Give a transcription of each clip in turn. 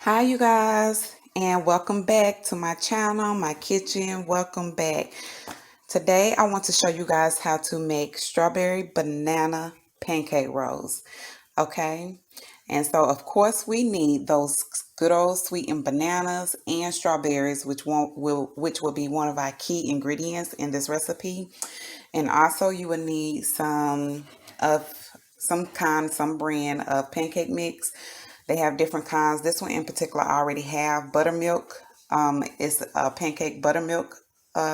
Hi you guys, and welcome back to my channel, my kitchen. Welcome back. Today I want to show you guys how to make strawberry banana pancake rolls. Okay, and so of course we need those good old sweetened bananas and strawberries, which will be one of our key ingredients in this recipe. And also you will need of some brand of pancake mix. They have different kinds. This one in particular I already have buttermilk. It's a pancake buttermilk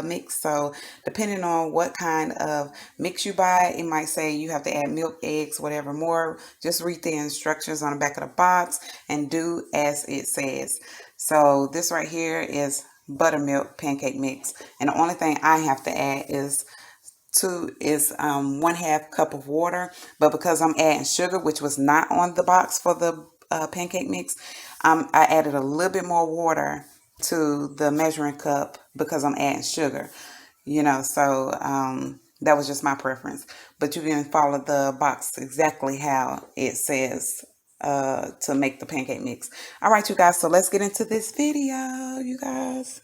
mix. So depending on what kind of mix you buy, it might say you have to add milk, eggs, whatever more. Just read the instructions on the back of the box and do as it says. So this right here is buttermilk pancake mix. And the only thing I have to add is 1/2 cup of water, but because I'm adding sugar, which was not on the box for the pancake mix, I added a little bit more water to the measuring cup because I'm adding sugar, so that was just my preference. But you can follow the box exactly how it says to make the pancake mix. All right, you guys, so let's get into this video, you guys.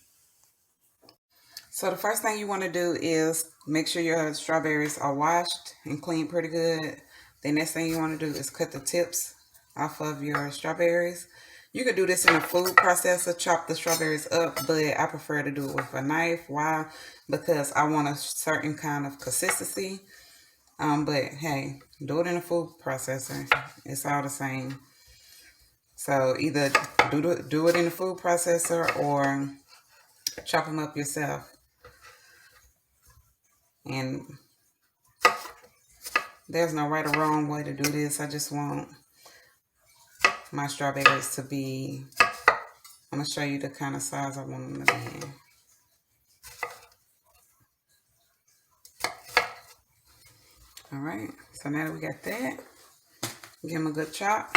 So the first thing you want to do is make sure your strawberries are washed and cleaned pretty good. The next thing you want to do is cut the tips off of your strawberries. You could do this in a food processor, chop the strawberries up, but I prefer to do it with a knife. Why? Because I want a certain kind of consistency. But hey, do it in a food processor. It's all the same. So either do it in a food processor or chop them up yourself. And there's no right or wrong way to do this. I just want my strawberries to be, I'm going to show you the kind of size I want them to be in. All right, so now that we got that, give them a good chop.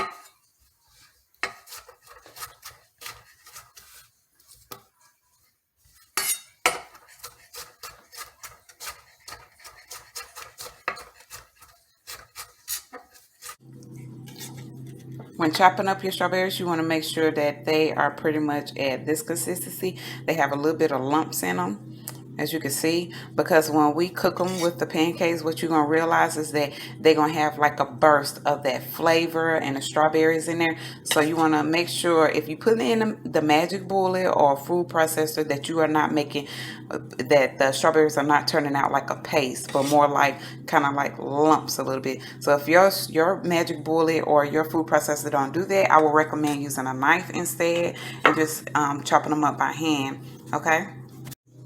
When chopping up your strawberries, you want to make sure that they are pretty much at this consistency. They have a little bit of lumps in them, as you can see, because when we cook them with the pancakes, what you're going to realize is that they're going to have like a burst of that flavor and the strawberries in there. So you want to make sure if you put it in the magic bullet or food processor that you are not making, that the strawberries are not turning out like a paste, but more like kind of like lumps a little bit. So if your magic bullet or your food processor don't do that, I would recommend using a knife instead and just chopping them up by hand. Okay.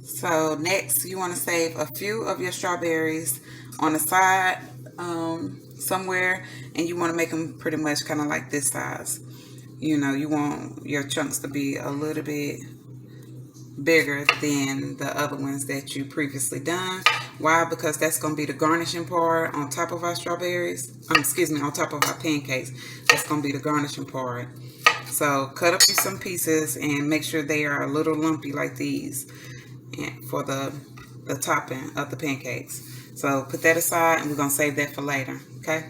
So next, you want to save a few of your strawberries on the side somewhere, and you want to make them pretty much kind of like this size. You want your chunks to be a little bit bigger than the other ones that you previously done. Why? Because that's going to be the garnishing part on top of our strawberries. Excuse me, on top of our pancakes. That's going to be the garnishing part. So cut up some pieces and make sure they are a little lumpy like these for the topping of the pancakes. So put that aside and we're going to save that for later. Okay.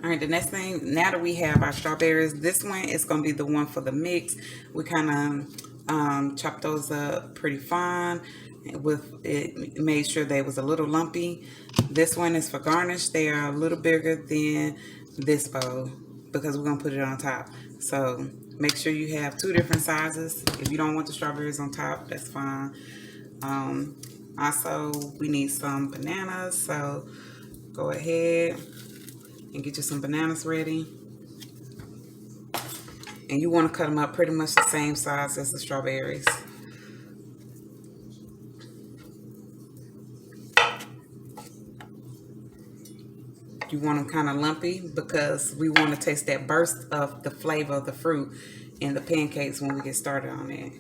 All right, the next thing, now that we have our strawberries, this one is going to be the one for the mix. We kind of chopped those up pretty fine with it, made sure they was a little lumpy. This one is for garnish. They are a little bigger than this bowl because we're going to put it on top. So make sure you have two different sizes. If you don't want the strawberries on top, that's fine. Also, we need some bananas, so go ahead and get you some bananas ready. And you want to cut them up pretty much the same size as the strawberries. You want them kind of lumpy because we want to taste that burst of the flavor of the fruit in the pancakes when we get started on it.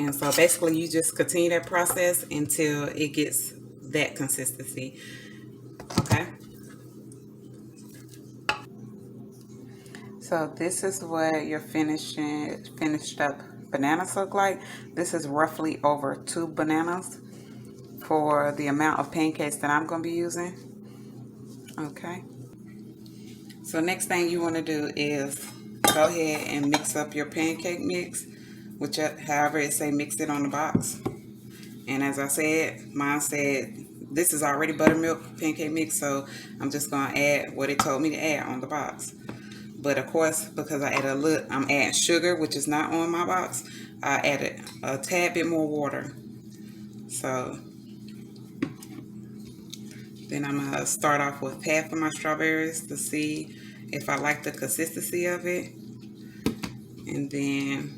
And so basically you just continue that process until it gets that consistency. Okay. So this is what your finished up bananas look like. This is roughly over 2 bananas for the amount of pancakes that I'm going to be using. Okay. So next thing you want to do is go ahead and mix up your pancake mix, however it say mix it on the box. And as I said, mine said this is already buttermilk pancake mix, so I'm just going to add what it told me to add on the box. But of course, because I'm adding sugar, which is not on my box, I added a tad bit more water. So then I'm going to start off with half of my strawberries to see if I like the consistency of it. And then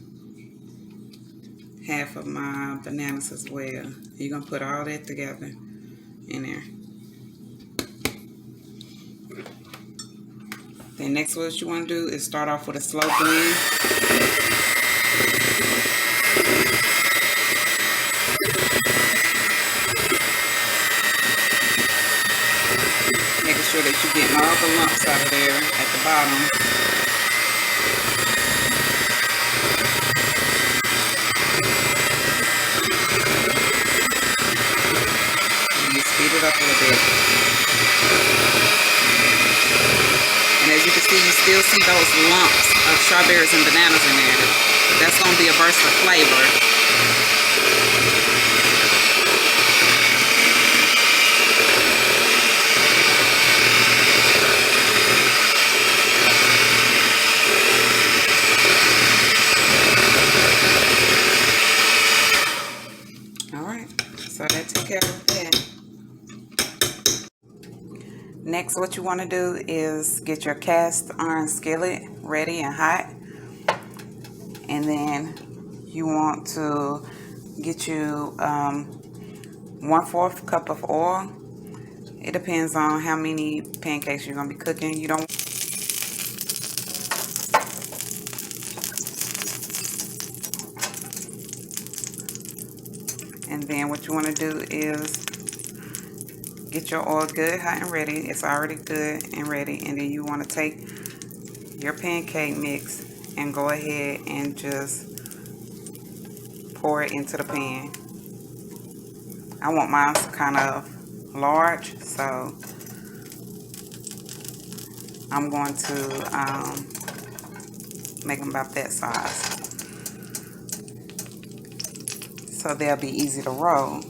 half of my bananas as well. You're going to put all that together in there. Then next what you want to do is start off with a slow blend. Making sure that you're getting all the lumps out of there at the bottom. And you speed it up a little bit. And as you can see, you still see those lumps of strawberries and bananas in there. That's going to be a burst of flavor. Alright, so that took care of that. Next, what you want to do is get your cast iron skillet ready and hot. And then you want to get you 1/4 cup of oil. It depends on how many pancakes you're going to be cooking. You don't. And then what you want to do is get your oil good, hot, and ready. It's already good and ready. And then you want to take your pancake mix and go ahead and just pour it into the pan. I want mine kind of large, so I'm going to make them about that size, so they'll be easy to roll.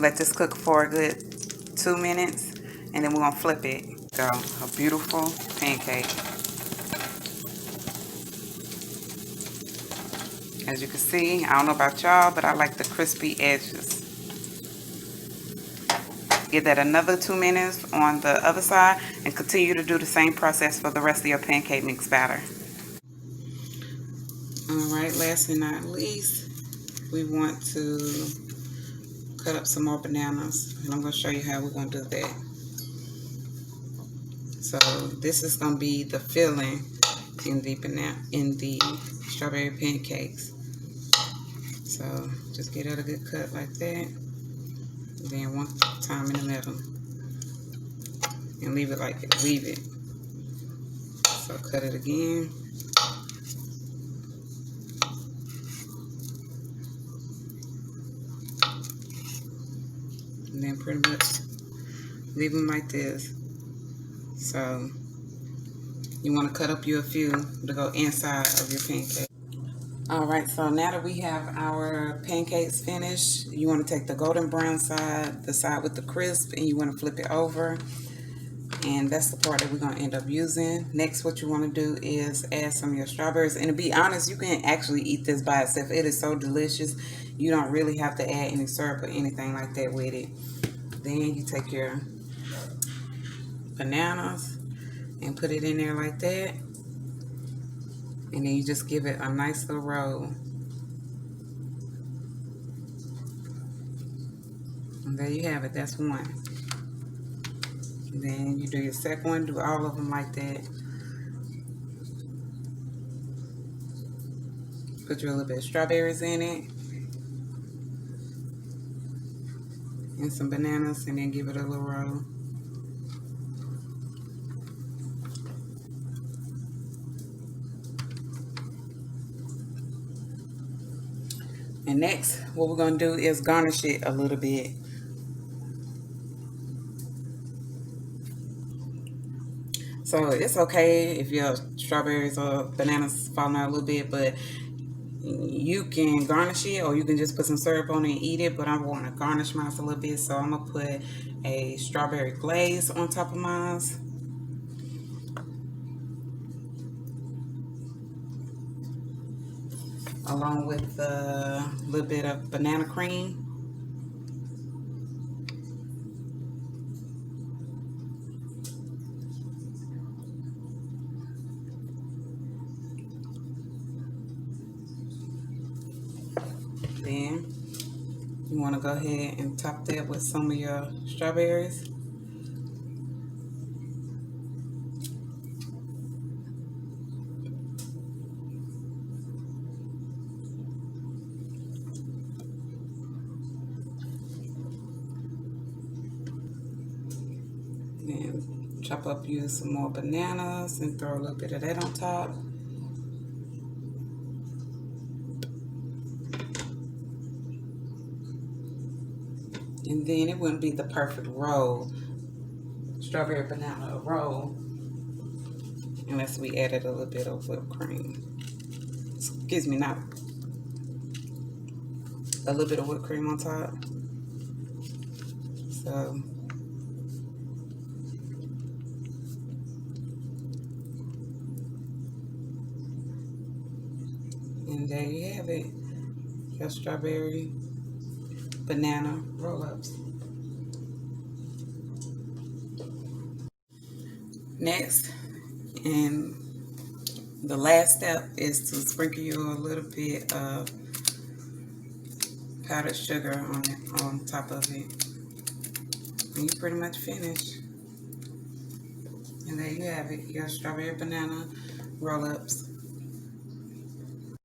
Let this cook for a good 2 minutes, and then we're gonna flip it. Go, a beautiful pancake. As you can see, I don't know about y'all, but I like the crispy edges. Give that another 2 minutes on the other side and continue to do the same process for the rest of your pancake mix batter. Alright, last and not least, we want to cut up some more bananas, and I'm going to show you how we're going to do that. So this is going to be the filling in the strawberry pancakes. So just get it a good cut like that. Then one time in the middle, and leave it. So cut it again. And then pretty much leave them like this. So you want to cut up you a few to go inside of your pancake. Alright, so now that we have our pancakes finished, you want to take the golden brown side, the side with the crisp, and you want to flip it over. And that's the part that we're going to end up using. Next, what you want to do is add some of your strawberries. And to be honest, you can actually eat this by itself. It is so delicious. You don't really have to add any syrup or anything like that with it. Then you take your bananas and put it in there like that. And then you just give it a nice little roll. And there you have it. That's one. And then you do your second one. Do all of them like that. Put your little bit of strawberries in it and some bananas, and then give it a little roll. And next, what we're gonna do is garnish it a little bit. So it's okay if your strawberries or bananas falling out a little bit, but you can garnish it or you can just put some syrup on it and eat it. But I want to garnish mine a little bit, so I'm gonna put a strawberry glaze on top of mine, along with a little bit of banana cream. Then you want to go ahead and top that with some of your strawberries. Then chop up you some more bananas and throw a little bit of that on top. And then it wouldn't be the perfect roll, strawberry banana roll, unless we added a little bit of whipped cream. Excuse me, not a little bit of whipped cream on top. So, and there you have it, your strawberry banana roll-ups. Next, and the last step is to sprinkle you a little bit of powdered sugar on top of it. And you pretty much finished. And there you have it, your strawberry banana roll-ups.